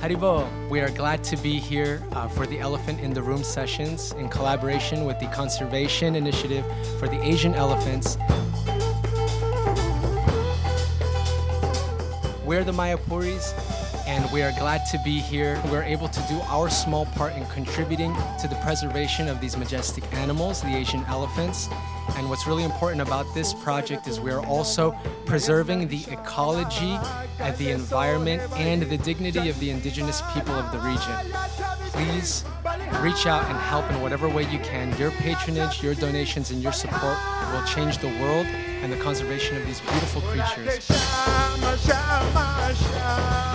Haribo, we are glad to be here for the Elephant in the Room sessions in collaboration with the Conservation Initiative for the Asian Elephants. We're the Mayapuris, and we are glad to be here. We're able to do our small part in contributing to the preservation of these majestic animals, the Asian elephants. And what's really important about this project is we're also preserving the ecology, the environment, and the dignity of the indigenous people of the region. Please reach out and help in whatever way you can. Your patronage, your donations, and your support will change the world and the conservation of these beautiful creatures. Shama, shama, shama.